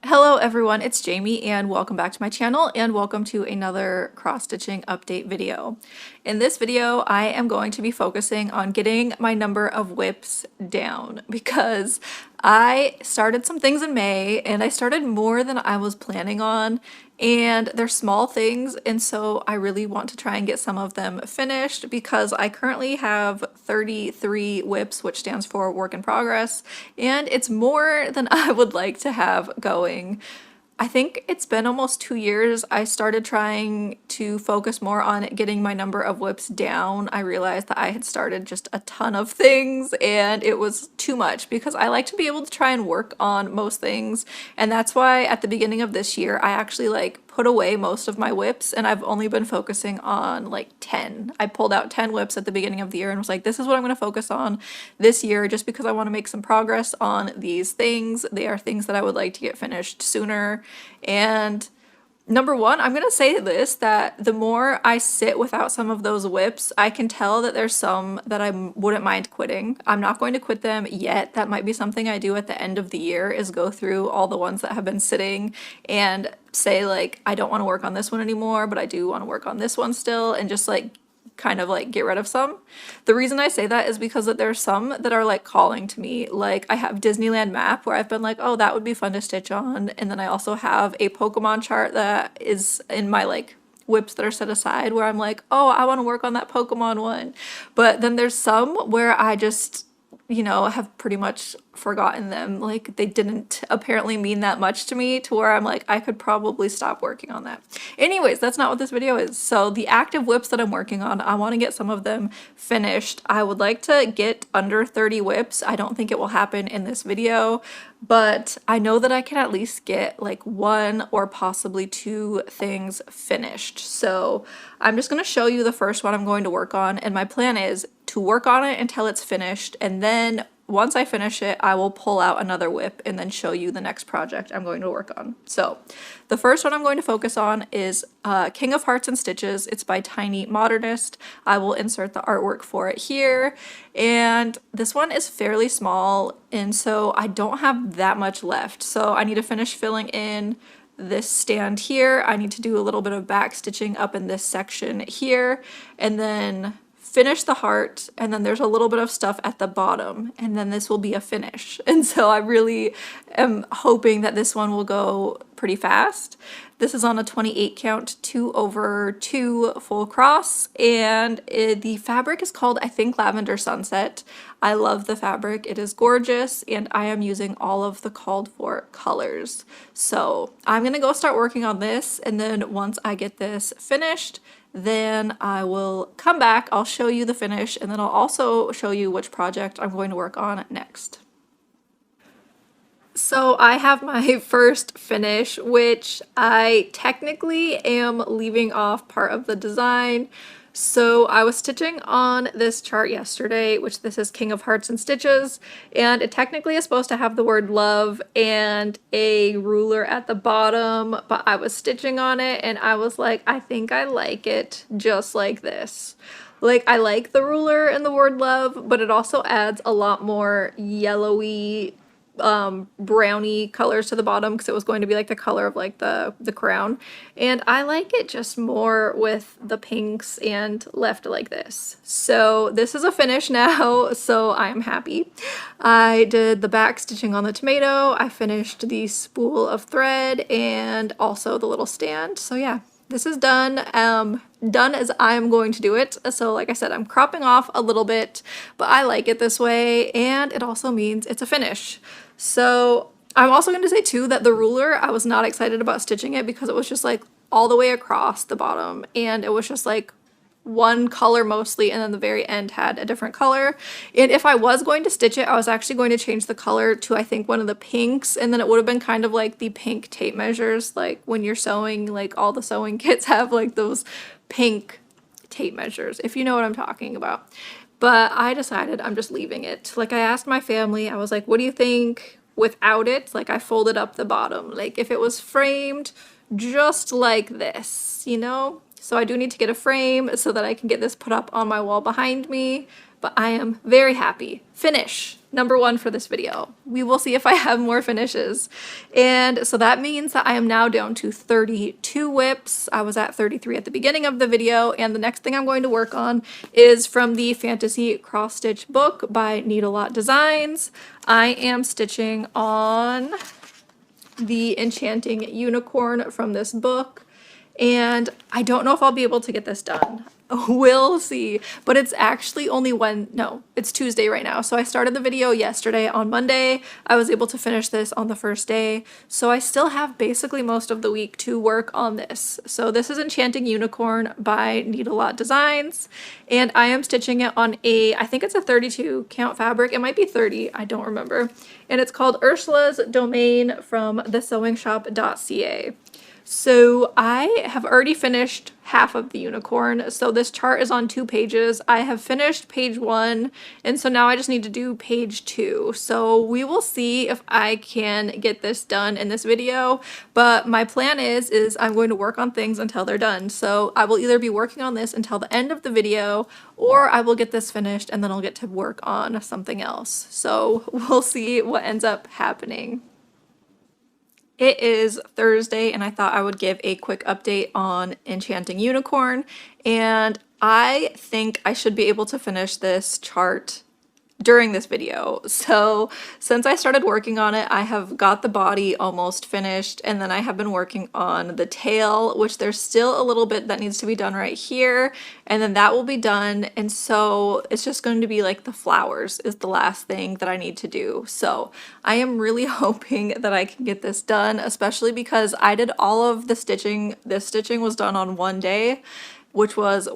Hello everyone, it's Jamie and welcome back to my channel and welcome to another cross-stitching update video. In this video, I am going to be focusing on getting my number of WIPs down because I started some things in May and I started more than I was planning on, and they're small things, and so I really want to try and get some of them finished because I currently have 33 WIPs, which stands for work in progress, and it's more than I would like to have going. I think it's been almost 2 years. I started trying to focus more on getting my number of WIPs down. I realized that I had started just a ton of things and it was too much because I like to be able to try and work on most things. And that's why at the beginning of this year, I actually put away most of my WIPs and I've only been focusing on 10. I pulled out 10 WIPs at the beginning of the year and was like, this is what I'm going to focus on this year just because I want to make some progress on these things. They are things that I would like to get finished sooner. And number one, I'm gonna say this, that the more I sit without some of those WIPs, I can tell that there's some that I wouldn't mind quitting. I'm not going to quit them yet. That might be something I do at the end of the year, is go through all the ones that have been sitting and say I don't want to work on this one anymore, but I do want to work on this one still, and just kind of get rid of some. The reason I say that is because that there's some that are calling to me. I have Disneyland map where I've been like, oh, that would be fun to stitch on, and then I also have a Pokemon chart that is in my WIPs that are set aside where I'm like, oh, I want to work on that Pokemon one. But then there's some where I just have pretty much forgotten them. They didn't apparently mean that much to me, to where I'm like, I could probably stop working on that. Anyways, that's not what this video is. So the active WIPs that I'm working on, I want to get some of them finished. I would like to get under 30 WIPs. I don't think it will happen in this video, but I know that I can at least get one or possibly two things finished. So I'm just going to show you the first one I'm going to work on, and my plan is to work on it until it's finished, and then once I finish it, I will pull out another WIP and then show you the next project I'm going to work on. So the first one I'm going to focus on is King of Hearts and Stitches. It's by Tiny Modernist. I will insert the artwork for it here. And this one is fairly small, and so I don't have that much left. So I need to finish filling in this stand here. I need to do a little bit of back stitching up in this section here, and then finish the heart, and then there's a little bit of stuff at the bottom, and then this will be a finish. And so I really am hoping that this one will go pretty fast. This is on a 28 count 2/2 full cross, and the fabric is called, I think, Lavender Sunset. I love the fabric. It is gorgeous, and I am using all of the called for colors. So I'm gonna go start working on this, and then once I get this finished, then I will come back, I'll show you the finish, and then I'll also show you which project I'm going to work on next. So I have my first finish, which I technically am leaving off part of the design. So I was stitching on this chart yesterday, which this is King of Hearts and Stitches, and it technically is supposed to have the word love and a ruler at the bottom, but I was stitching on it and I was like, I think I like it just like this. I like the ruler and the word love, but it also adds a lot more yellowy browny colors to the bottom, because it was going to be the color of the crown, and I like it just more with the pinks and left like this. So this is a finish now, so I'm happy. I did the back stitching on the tomato, I finished the spool of thread, and also the little stand. So yeah, this is done. Done as I'm going to do it. So like I said, I'm cropping off a little bit, but I like it this way, and it also means it's a finish. So I'm also going to say too that the ruler, I was not excited about stitching it because it was just all the way across the bottom, and it was just one color mostly, and then the very end had a different color. And if I was going to stitch it, I was actually going to change the color to, I think, one of the pinks, and then it would have been kind of like the pink tape measures, when you're sewing, all the sewing kits have those pink tape measures, if you know what I'm talking about. But I decided I'm just leaving it. I asked my family, I was like, what do you think without it? I folded up the bottom, if it was framed just like this, So I do need to get a frame so that I can get this put up on my wall behind me, but I am very happy. Finish. number one for this video. We will see if I have more finishes. And so that means that I am now down to 32 WIPs. I was at 33 at the beginning of the video, and the next thing I'm going to work on is from the Fantasy Cross Stitch book by Needle Lot Designs. I am stitching on the Enchanting unicorn from this book, and I don't know if I'll be able to get this done. We'll see, but it's actually only it's Tuesday right now. So I started the video yesterday. On Monday, I was able to finish this on the first day. So I still have basically most of the week to work on this. So this is Enchanting Unicorn by Needle Lot Designs, and I am stitching it on I think it's a 32 count fabric. It might be 30, I don't remember. And it's called Ursula's Domain from thesewingshop.ca. So I have already finished half of the unicorn. So this chart is on 2 pages. I have finished page 1, and so now I just need to do page 2. So we will see if I can get this done in this video, but my plan is I'm going to work on things until they're done. So I will either be working on this until the end of the video, or I will get this finished and then I'll get to work on something else. So we'll see what ends up happening. It is Thursday, and I thought I would give a quick update on Enchanting Unicorn, and I think I should be able to finish this chart during this video. So since I started working on it, I have got the body almost finished, and then I have been working on the tail, which there's still a little bit that needs to be done right here, and then that will be done. And so it's just going to be like the flowers is the last thing that I need to do. So I am really hoping that I can get this done, especially because I did all of the stitching. This stitching was done on one day, which was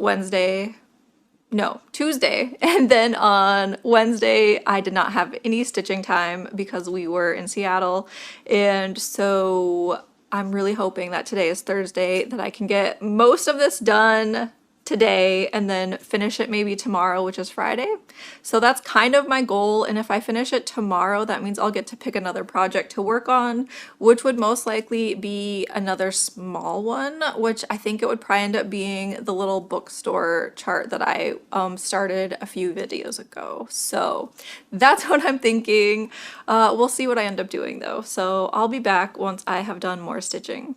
Tuesday, and then on Wednesday I did not have any stitching time because we were in Seattle, and so I'm really hoping that today is Thursday, that I can get most of this done today and then finish it maybe tomorrow, which is Friday. So that's kind of my goal, and if I finish it tomorrow, that means I'll get to pick another project to work on, which would most likely be another small one, which I think it would probably end up being the little bookstore chart that I started a few videos ago. So that's what I'm thinking. We'll see what I end up doing though. So I'll be back once I have done more stitching.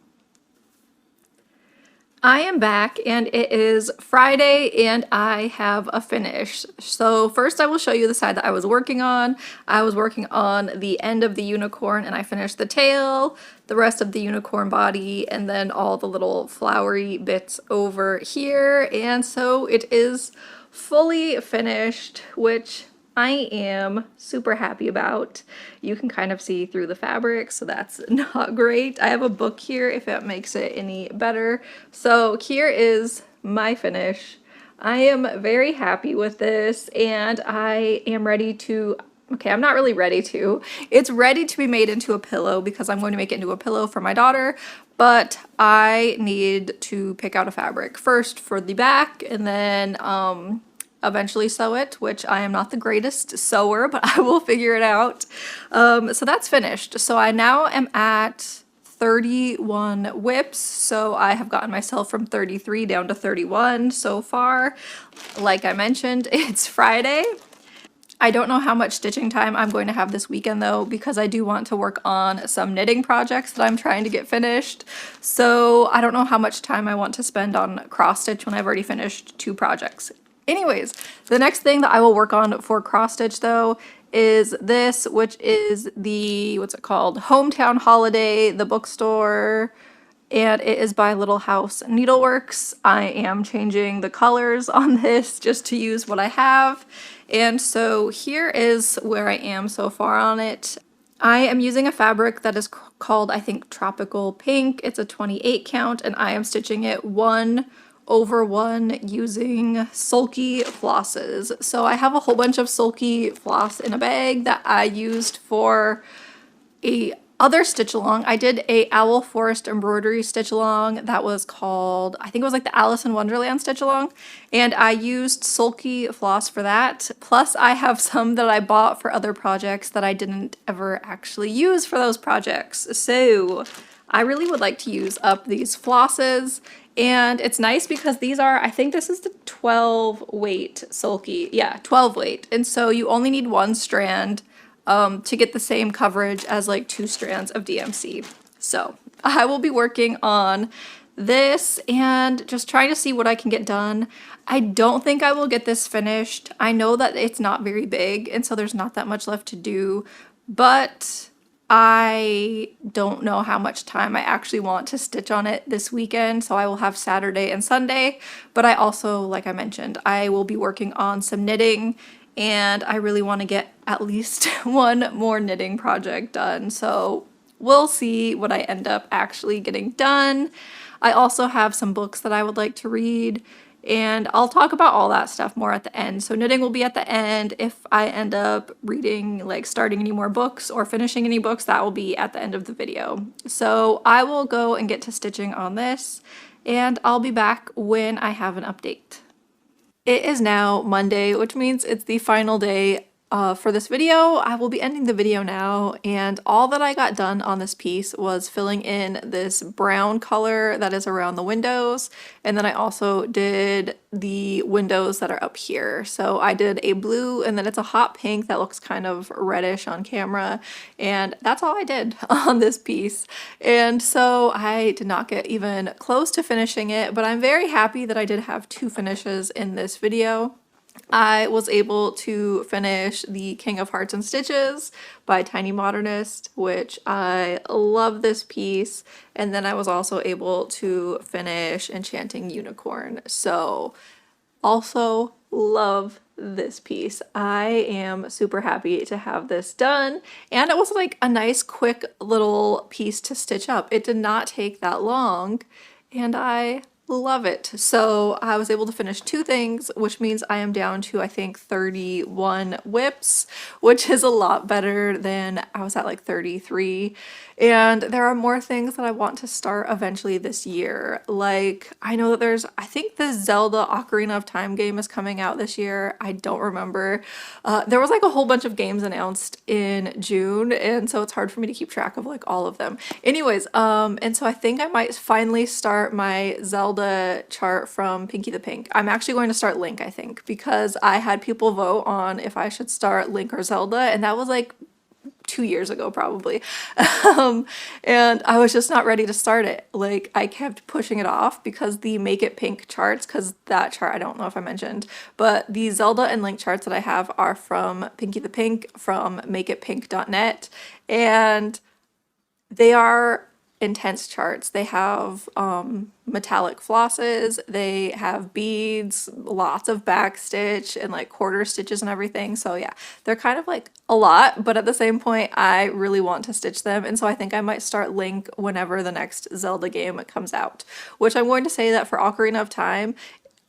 I am back, and it is Friday and I have a finish. So first I will show you the side that I was working on. I was working on the end of the unicorn, and I finished the tail, the rest of the unicorn body, and then all the little flowery bits over here. And so it is fully finished, which I am super happy about. You can kind of see through the fabric, so that's not great. I have a book here if that makes it any better. So here is my finish. I am very happy with this, and I am ready to, okay, I'm not really ready to. It's ready to be made into a pillow because I'm going to make it into a pillow for my daughter, but I need to pick out a fabric first for the back, and then eventually sew it, which I am not the greatest sewer, but I will figure it out. So that's finished. So I now am at 31 WIPs, so I have gotten myself from 33 down to 31 so far. Like I mentioned, it's Friday. I don't know how much stitching time I'm going to have this weekend though, because I do want to work on some knitting projects that I'm trying to get finished. So I don't know how much time I want to spend on cross stitch when I've already finished 2 projects. Anyways, the next thing that I will work on for cross stitch though is this, which is the, what's it called? Hometown Holiday, the bookstore, and it is by Little House Needleworks. I am changing the colors on this just to use what I have. And so here is where I am so far on it. I am using a fabric that is called, I think, Tropical Pink. It's a 28 count, and I am stitching it 1/1 using sulky flosses. So I have a whole bunch of sulky floss in a bag that I used for a other stitch along. I did a Owl Forest embroidery stitch along that was called, I think it was like the Alice in Wonderland stitch along, and I used sulky floss for that. Plus I have some that I bought for other projects that I didn't ever actually use for those projects. So I really would like to use up these flosses, and it's nice because these are, I think this is the 12 weight sulky, yeah, 12 weight, and so you only need one strand to get the same coverage as like 2 strands of DMC. So I will be working on this and just trying to see what I can get done. I don't think I will get this finished. I know that it's not very big, and so there's not that much left to do, but I don't know how much time I actually want to stitch on it this weekend, so I will have Saturday and Sunday, but I also, like I mentioned, I will be working on some knitting, and I really want to get at least one more knitting project done, so we'll see what I end up actually getting done. I also have some books that I would like to read, and I'll talk about all that stuff more at the end. So knitting will be at the end. If I end up reading, like starting any more books or finishing any books, that will be at the end of the video. So I will go and get to stitching on this, and I'll be back when I have an update. It is now Monday, which means it's the final day for this video. I will be ending the video now, and all that I got done on this piece was filling in this brown color that is around the windows, and then I also did the windows that are up here. So I did a blue, and then it's a hot pink that looks kind of reddish on camera, and that's all I did on this piece. And so I did not get even close to finishing it, but I'm very happy that I did have 2 finishes in this video. I was able to finish the King of Hearts and Stitches by Tiny Modernist, which I love this piece, and then I was also able to finish Enchanting Unicorn, so also love this piece. I am super happy to have this done, and it was like a nice quick little piece to stitch up. It did not take that long, and I love it. So I was able to finish 2 things, which means I am down to, I think, 31 WIPs, which is a lot better than I was at like 33. And there are more things that I want to start eventually this year. Like, I know that I think the Zelda Ocarina of Time game is coming out this year. I don't remember. There was like a whole bunch of games announced in June, and so it's hard for me to keep track of like all of them. Anyways, and so I think I might finally start my Zelda chart from Pinky the Pink. I'm actually going to start Link, I think, because I had people vote on if I should start Link or Zelda, and that was like 2 years ago probably. And I was just not ready to start it. Like, I kept pushing it off because the Make It Pink charts, because that chart, I don't know if I mentioned, but the Zelda and Link charts that I have are from Pinky the Pink, from makeitpink.net, and they are intense charts. They have metallic flosses, they have beads, lots of backstitch and like quarter stitches and everything. So yeah, they're kind of like a lot, but at the same point I really want to stitch them, and so I think I might start Link whenever the next Zelda game comes out, which I'm going to say that for Ocarina of Time,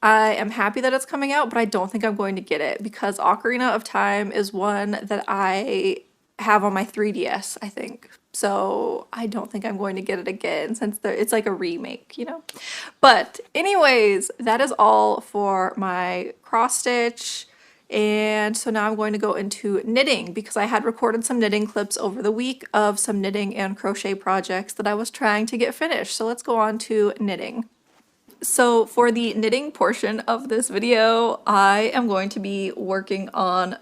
I am happy that it's coming out, but I don't think I'm going to get it because Ocarina of Time is one that I have on my 3DS, I think. So I don't think I'm going to get it again since it's like a remake, you know? But anyways, that is all for my cross stitch. And so now I'm going to go into knitting because I had recorded some knitting clips over the week of some knitting and crochet projects that I was trying to get finished. So let's go on to knitting. So for the knitting portion of this video, I am going to be working on,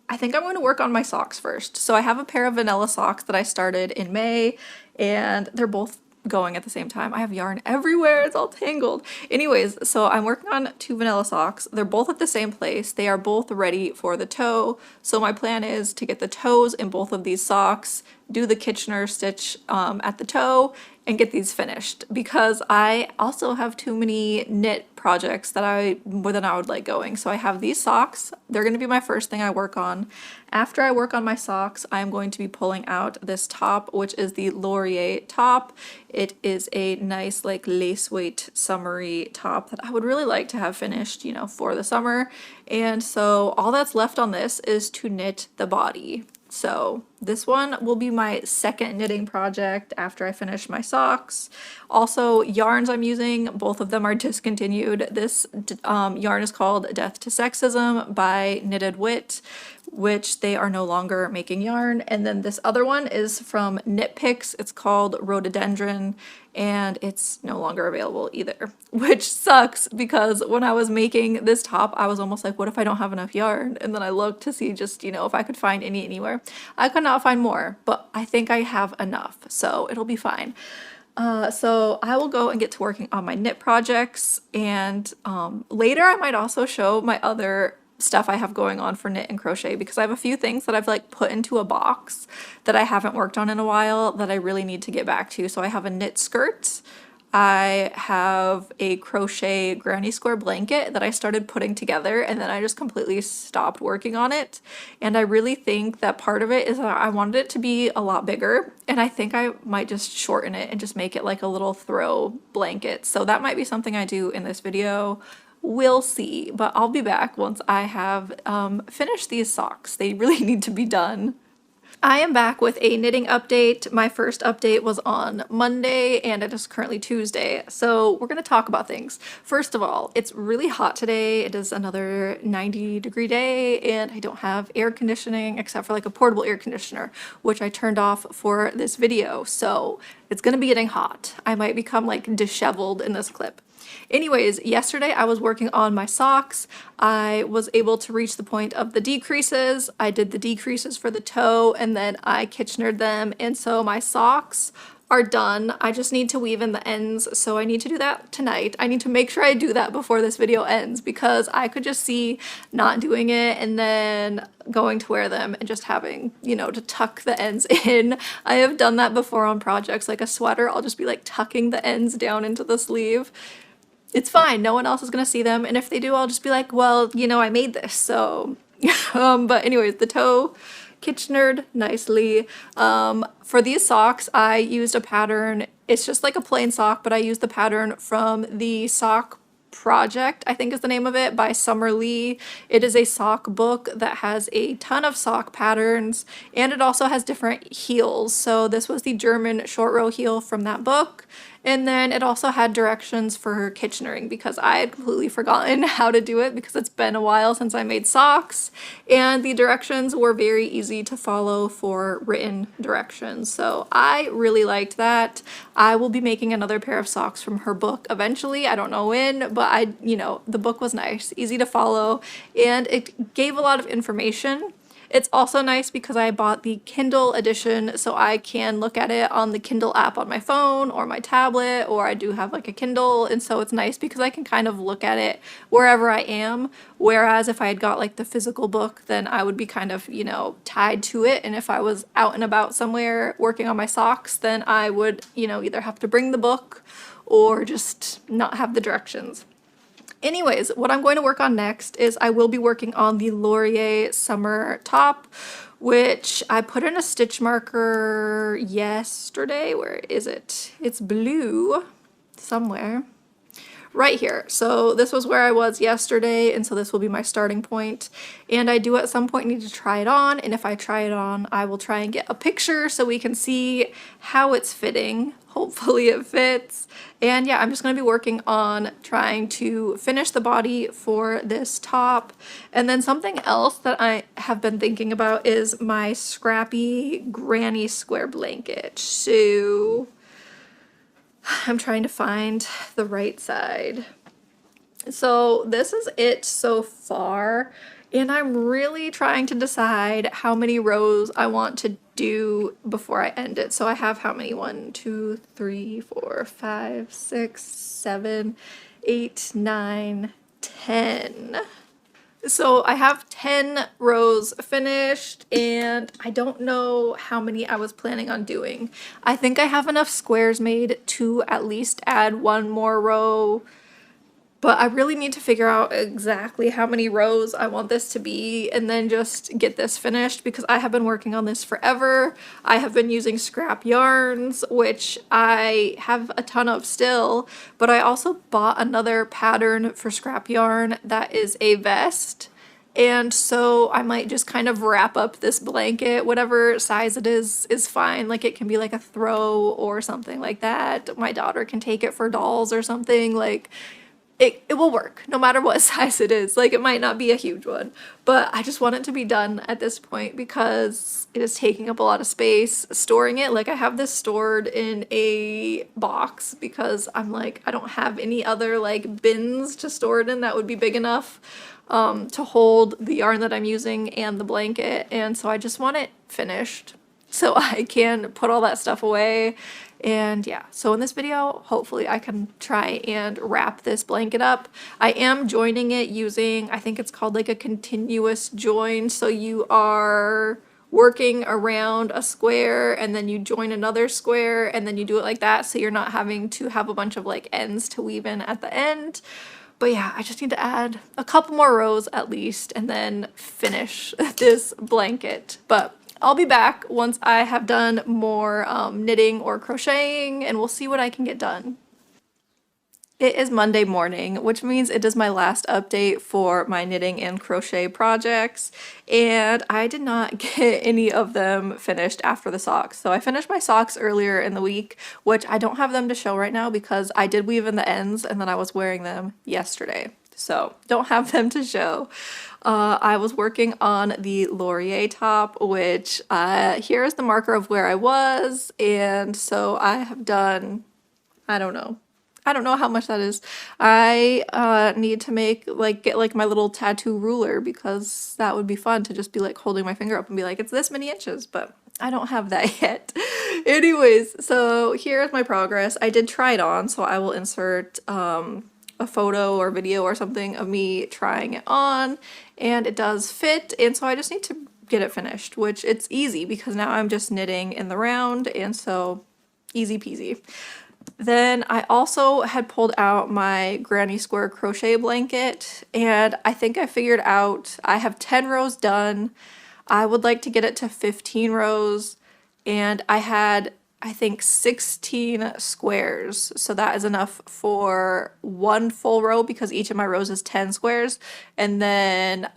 I think I'm going to work on my socks first. So I have a pair of vanilla socks that I started in May, and they're both going at the same time. I have yarn everywhere, it's all tangled. Anyways, so I'm working on 2 vanilla socks. They're both at the same place. They are both ready for the toe. So my plan is to get the toes in both of these socks, do the Kitchener stitch at the toe, and get these finished because I also have too many knit projects that I would like going. So I have these socks. They're going to be my first thing I work on. After I work on my socks, I'm going to be pulling out this top, which is the Laurier top. It is a nice like lace weight summery top that I would really like to have finished, you know, for the summer. And so all that's left on this is to knit the body. So this one will be my second knitting project after I finish my socks. Also, yarns I'm using, both of them are discontinued. This yarn is called Death to Sexism by Knitted Wit, which they are no longer making yarn. And then this other one is from Knit Picks. It's called Rhododendron, and it's no longer available either, which sucks because when I was making this top, I was almost like, what if I don't have enough yarn? And then I looked to see just, you know, if I could find anywhere. I could not find more, but I think I have enough, so it'll be fine. So I will go and get to working on my knit projects, and later I might also show my other stuff I have going on for knit and crochet, because I have a few things that I've like put into a box that I haven't worked on in a while that I really need to get back to. So I have a knit skirt, I have a crochet granny square blanket that I started putting together, and then I just completely stopped working on it. And I really think that part of it is that I wanted it to be a lot bigger, and I think I might just shorten it and just make it like a little throw blanket. So that might be something I do in this video. We'll see, but I'll be back once I have finished these socks. They really need to be done. I am back with a knitting update. My first update was on Monday and it is currently Tuesday. So we're going to talk about things. First of all, it's really hot today. It is another 90-degree day and I don't have air conditioning except for like a portable air conditioner, which I turned off for this video. So it's going to be getting hot. I might become like disheveled in this clip. Anyways, yesterday I was working on my socks. I was able to reach the point of the decreases. I did the decreases for the toe and then I Kitchenered them, and so my socks are done. I just need to weave in the ends, so I need to do that tonight. I need to make sure I do that before this video ends because I could just see not doing it and then going to wear them and just having, you know, to tuck the ends in. I have done that before on projects like a sweater. I'll just be like tucking the ends down into the sleeve. It's fine, no one else is gonna see them, and if they do, I'll just be like, well, you know, I made this, so. But anyways, the toe Kitchenered nicely. For these socks, I used a pattern. It's just like a plain sock, but I used the pattern from the Sock Project, I think is the name of it, by Summer Lee. It is a sock book that has a ton of sock patterns, and it also has different heels. So this was the German short row heel from that book. And then it also had directions for Kitchenering because I had completely forgotten how to do it because it's been a while since I made socks, and the directions were very easy to follow for written directions. So I really liked that. I will be making another pair of socks from her book eventually. I don't know when, but you know, the book was nice, easy to follow, and it gave a lot of information. It's also nice because I bought the Kindle edition, so I can look at it on the Kindle app on my phone or my tablet, or I do have like a Kindle, and so it's nice because I can kind of look at it wherever I am, whereas if I had got like the physical book, then I would be kind of, you know, tied to it, and if I was out and about somewhere working on my socks, then I would, you know, either have to bring the book or just not have the directions. Anyways, what I'm going to work on next is I will be working on the Laurier summer top, which I put in a stitch marker yesterday. Where is it? It's blue somewhere. Right here. So this was where I was yesterday, and so this will be my starting point. And I do at some point need to try it on, and if I try it on, I will try and get a picture so we can see how it's fitting. Hopefully it fits. And yeah, I'm just going to be working on trying to finish the body for this top. And then something else that I have been thinking about is my scrappy granny square blanket. So I'm trying to find the right side. So this is it so far, and I'm really trying to decide how many rows I want to do before I end it. So I have how many? 1, 2, 3, 4, 5, 6, 7, 8, 9, 10. So I have 10 rows finished, and I don't know how many I was planning on doing. I think I have enough squares made to at least add one more row, but I really need to figure out exactly how many rows I want this to be and then just get this finished because I have been working on this forever. I have been using scrap yarns, which I have a ton of still, but I also bought another pattern for scrap yarn that is a vest. And so I might just kind of wrap up this blanket, whatever size it is fine. Like it can be like a throw or something like that. My daughter can take it for dolls or something. Like, it will work no matter what size it is. Like, it might not be a huge one, but I just want it to be done at this point because it is taking up a lot of space storing it. Like, I have this stored in a box because I'm like, I don't have any other like bins to store it in that would be big enough to hold the yarn that I'm using and the blanket, and so I just want it finished so I can put all that stuff away. And yeah, so in this video, hopefully I can try and wrap this blanket up. I am joining it using, I think it's called like a continuous join. So you are working around a square and then you join another square and then you do it like that. So you're not having to have a bunch of like ends to weave in at the end. But yeah, I just need to add a couple more rows at least and then finish this blanket. But I'll be back once I have done more knitting or crocheting, and we'll see what I can get done. It is Monday morning, which means it is my last update for my knitting and crochet projects, and I did not get any of them finished after the socks. So I finished my socks earlier in the week, which I don't have them to show right now because I did weave in the ends and then I was wearing them yesterday. So don't have them to show. I was working on the Laurier top, which here is the marker of where I was, and so I have done, I don't know how much that is. I need to get like my little tattoo ruler because that would be fun to just be like holding my finger up and be like, it's this many inches, but I don't have that yet. Anyways, so here's my progress. I did try it on, so I will insert a photo or video or something of me trying it on, and it does fit, and so I just need to get it finished, which it's easy because now I'm just knitting in the round, and so easy peasy. Then I also had pulled out my granny square crochet blanket, and I think I figured out I have 10 rows done. I would like to get it to 15 rows, and I had, I think, 16 squares, so that is enough for one full row because each of my rows is 10 squares, and then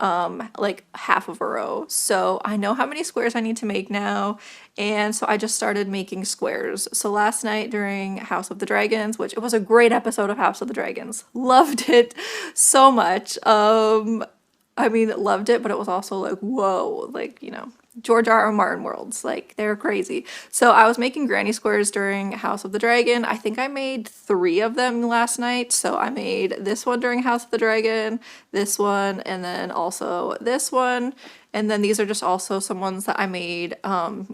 like half of a row. So I know how many squares I need to make now, and so I just started making squares. So last night during House of the Dragons, which it was a great episode of House of the Dragons, loved it so much. I mean, loved it, but it was also like, whoa, like, you know, George R.R. Martin worlds, like, they're crazy. So I was making granny squares during House of the Dragon. I think I made 3 of them last night. So I made this one during House of the Dragon, this one, and then also this one. And then these are just also some ones that I made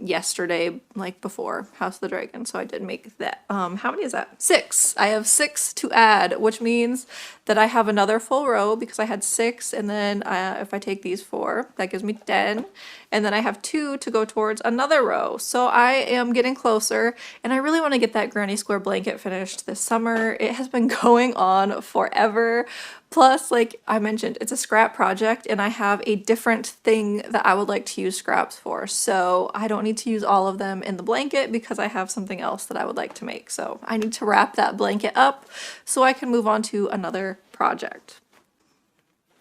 yesterday, like before House of the Dragon. So I did make that. How many is that? 6. I have 6 to add, which means that I have another full row because I had 6. And then if I take these 4, that gives me 10. And then I have 2 to go towards another row. So I am getting closer, and I really want to get that granny square blanket finished this summer. It has been going on forever. Plus, like I mentioned, it's a scrap project, and I have a different thing that I would like to use scraps for. So I don't need to use all of them in the blanket because I have something else that I would like to make. So I need to wrap that blanket up so I can move on to another project.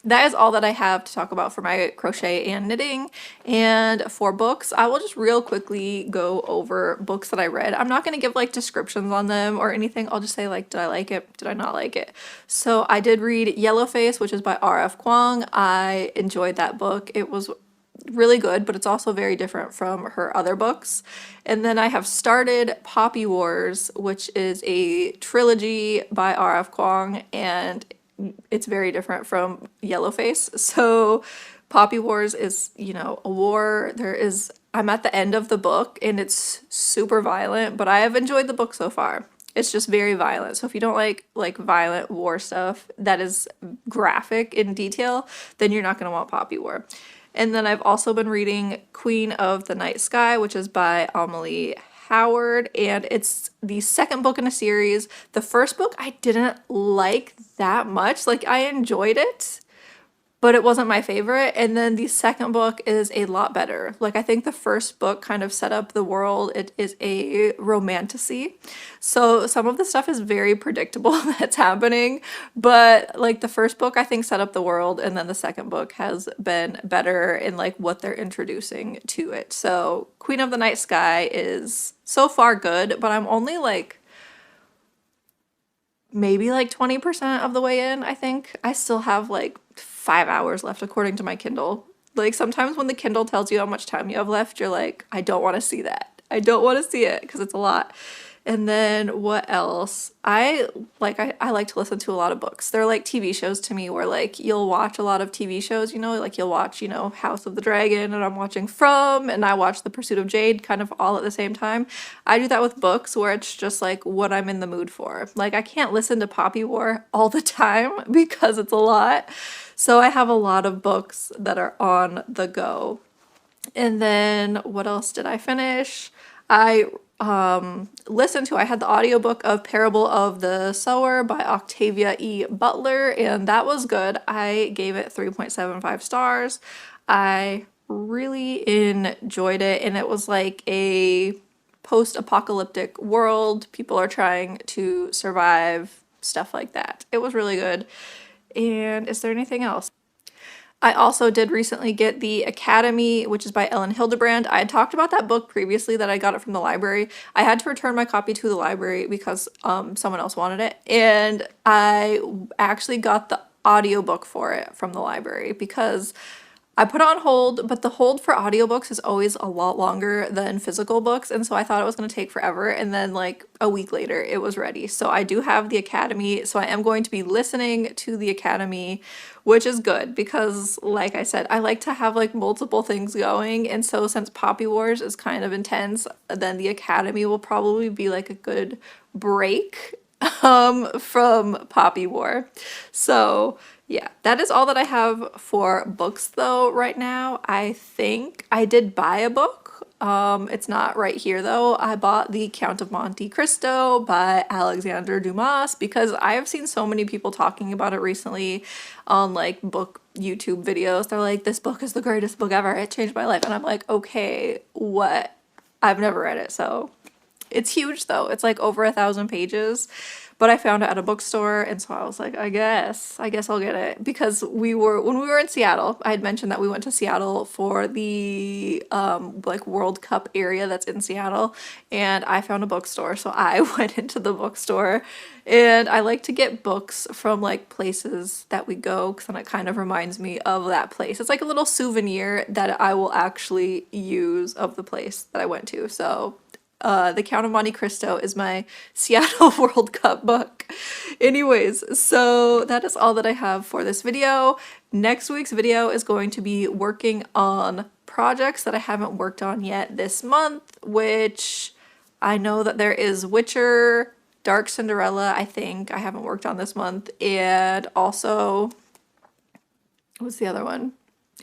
That is all that I have to talk about for my crochet and knitting. And for books, I will just real quickly go over books that I read. I'm not going to give like descriptions on them or anything. I'll just say like, did I like it? Did I not like it? So I did read Yellowface, which is by R.F. Kuang. I enjoyed that book. It was really good, but it's also very different from her other books. And then I have started Poppy Wars, which is a trilogy by R.F. Kuang, and it's very different from Yellowface. So Poppy Wars is, you know, a war. I'm at the end of the book and it's super violent, but I have enjoyed the book so far. It's just very violent. So if you don't like violent war stuff that is graphic in detail, then you're not going to want Poppy War. And then I've also been reading Queen of the Night Sky, which is by Amelie Howard, and it's the second book in a series. The first book I didn't like that much. Like, I enjoyed it, but it wasn't my favorite. And then the second book is a lot better. Like, I think the first book kind of set up the world. It is a romantasy. So some of the stuff is very predictable that's happening. But like the first book, I think, set up the world. And then the second book has been better in like what they're introducing to it. So Queen of the Night Sky is so far good, but I'm only like maybe like 20% of the way in, I think. I still have like 5 hours left according to my Kindle. Like sometimes when the Kindle tells you how much time you have left, you're like, I don't want to see that. I don't want to see it because it's a lot. And then what else? I like to listen to a lot of books. They're like TV shows to me where like you'll watch a lot of TV shows, you know, like you'll watch, you know, House of the Dragon and I'm watching From and I watch The Pursuit of Jade kind of all at the same time. I do that with books where it's just like what I'm in the mood for. Like I can't listen to Poppy War all the time because it's a lot. So I have a lot of books that are on the go. And then what else did I finish? I listened to, I had the audiobook of Parable of the Sower by Octavia E. Butler, and that was good. I gave it 3.75 stars. I really enjoyed it, and it was like a post-apocalyptic world. People are trying to survive, stuff like that. It was really good. And is there anything else? I also did recently get The Academy, which is by Ellen Hildebrand. I had talked about that book previously that I got it from the library. I had to return my copy to the library because someone else wanted it. And I actually got the audiobook for it from the library because I put it on hold, but the hold for audiobooks is always a lot longer than physical books, and so I thought it was going to take forever, and then like a week later it was ready. So I do have The Academy, so I am going to be listening to The Academy, which is good because like I said, I like to have like multiple things going, and so since Poppy Wars is kind of intense, then The Academy will probably be like a good break from Poppy War. So yeah, that is all that I have for books though right now. I think I did buy a book. It's not right here though. I bought The Count of Monte Cristo by Alexandre Dumas because I have seen so many people talking about it recently on like book YouTube videos. They're like, this book is the greatest book ever. It changed my life. And I'm like, okay, what? I've never read it, so it's huge though. It's like over 1,000 pages. But I found it at a bookstore, and so I was like, I guess I'll get it. Because when we were in Seattle, I had mentioned that we went to Seattle for the like World Cup area that's in Seattle, and I found a bookstore, so I went into the bookstore. And I like to get books from like places that we go, because then it kind of reminds me of that place. It's like a little souvenir that I will actually use of the place that I went to. So The Count of Monte Cristo is my Seattle World Cup book. Anyways, so that is all that I have for this video. Next week's video is going to be working on projects that I haven't worked on yet this month, which I know that there is Witcher, Dark Cinderella, I think I haven't worked on this month, and also, what's the other one?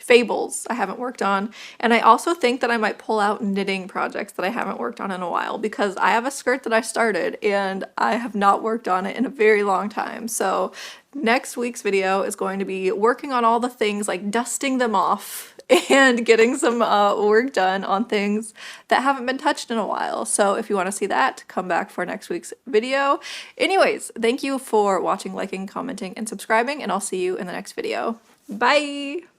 Fables I haven't worked on. And I also think that I might pull out knitting projects that I haven't worked on in a while, because I have a skirt that I started and I have not worked on it in a very long time. So next week's video is going to be working on all the things, like dusting them off and getting some work done on things that haven't been touched in a while. So if you want to see that, come back for next week's video. Anyways, thank you for watching, liking, commenting, and subscribing, and I'll see you in the next video. Bye!